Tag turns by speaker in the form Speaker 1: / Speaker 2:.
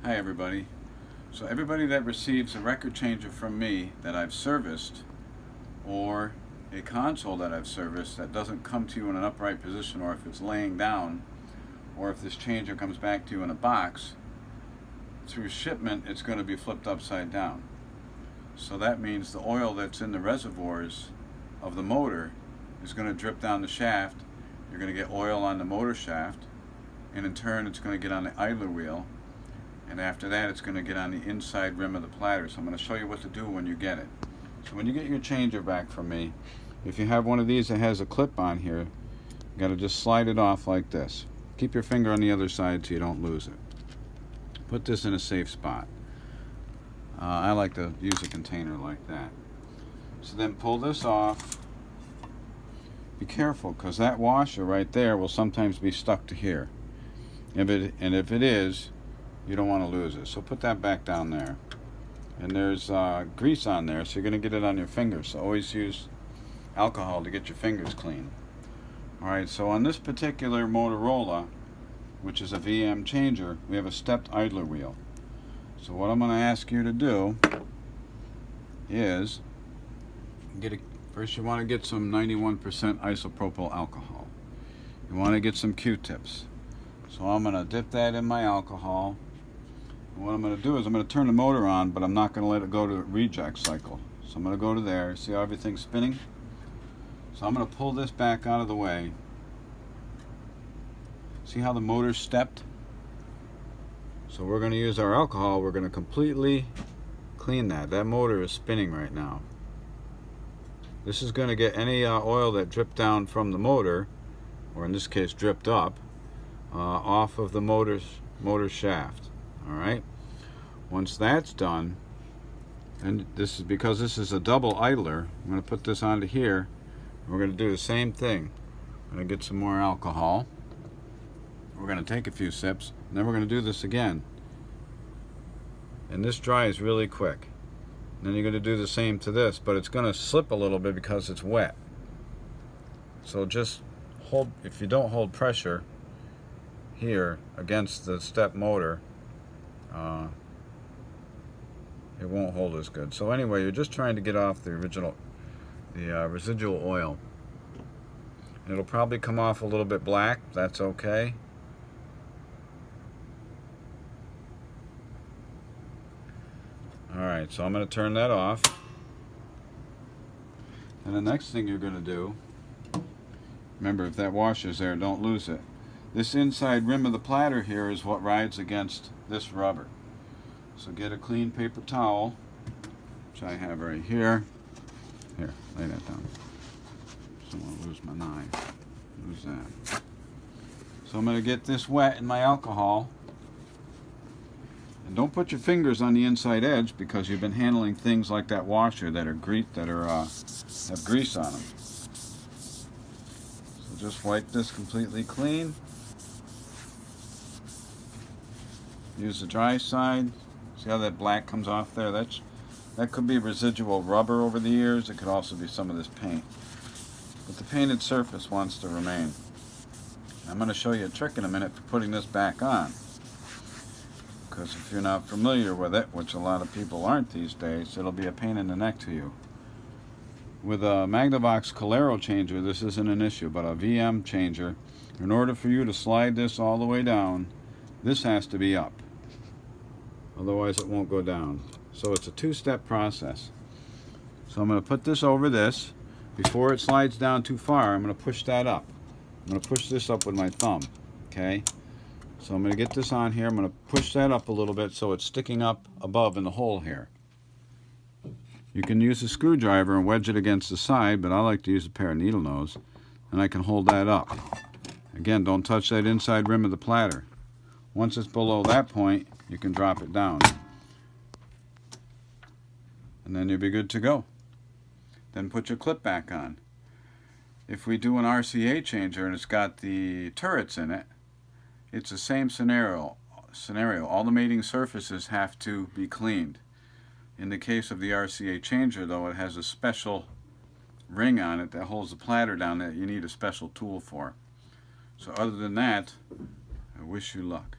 Speaker 1: Hi everybody. So everybody that receives a record changer from me that I've serviced, or a console that I've serviced that doesn't come to you in an upright position, or if it's laying down, or if this changer comes back to you in a box, through shipment it's going to be flipped upside down. So that means the oil that's in the reservoirs of the motor is going to drip down the shaft. You're going to get oil on the motor shaft, and in turn it's going to get on the idler wheel, and after that it's going to get on the inside rim of the platter. So I'm going to show you what to do when you get it. So when you get your changer back from me, if you have one of these that has a clip on here, you got to just slide it off like this. Keep your finger on the other side so you don't lose it. Put this in a safe spot. I like to use a container like that. So then pull this off. Be careful, because that washer right there will sometimes be stuck to here. If it is, you don't want to lose it. So put that back down there. And there's grease on there, so you're going to get it on your fingers. So always use alcohol to get your fingers clean. Alright, so on this particular Motorola, which is a VM changer, we have a stepped idler wheel. So what I'm going to ask you to do is first you want to get some 91% isopropyl alcohol. You want to get some Q-tips. So I'm going to dip that in my alcohol. And what I'm going to do is I'm going to turn the motor on, but I'm not going to let it go to reject cycle. So I'm going to go to there. See how everything's spinning? So I'm going to pull this back out of the way. See how the motor's stepped? So we're going to use our alcohol. We're going to completely clean that. That motor is spinning right now. This is going to get any oil that dripped down from the motor, or in this case dripped up, off of the motor shaft. Alright? Once that's done, and this is because this is a double idler, I'm going to put this onto here. We're going to do the same thing. I'm going to get some more alcohol. We're going to take a few sips, and then we're going to do this again. And this dries really quick. And then you're going to do the same to this, but it's going to slip a little bit because it's wet. So just hold, if you don't hold pressure here against the step motor, it won't hold as good. So anyway, you're just trying to get off the residual oil. It'll probably come off a little bit black. That's okay. Alright, so I'm going to turn that off. And the next thing you're going to do, remember, if that washer's there, don't lose it. This inside rim of the platter here is what rides against this rubber. So get a clean paper towel, which I have right here. Here, lay that down. So I won't lose my knife. Lose that. So I'm going to get this wet in my alcohol. And don't put your fingers on the inside edge, because you've been handling things like that washer that have grease on them. So just wipe this completely clean. Use the dry side. See how that black comes off there? That could be residual rubber over the years. It could also be some of this paint. But the painted surface wants to remain. I'm going to show you a trick in a minute for putting this back on. Because if you're not familiar with it, which a lot of people aren't these days, it'll be a pain in the neck to you. With a Magnavox Calero changer, this isn't an issue, but a VM changer, in order for you to slide this all the way down, this has to be up. Otherwise it won't go down. So it's a two-step process. So I'm going to put this over this. Before it slides down too far, I'm going to push that up. I'm going to push this up with my thumb. Okay? So I'm going to get this on here. I'm going to push that up a little bit so it's sticking up above in the hole here. You can use a screwdriver and wedge it against the side, but I like to use a pair of needle nose, and I can hold that up. Again, don't touch that inside rim of the platter. Once it's below that point, you can drop it down. And then you'll be good to go. Then put your clip back on. If we do an RCA changer and it's got the turrets in it, it's the same scenario. All the mating surfaces have to be cleaned. In the case of the RCA changer, though, it has a special ring on it that holds the platter down that you need a special tool for. So other than that, I wish you luck.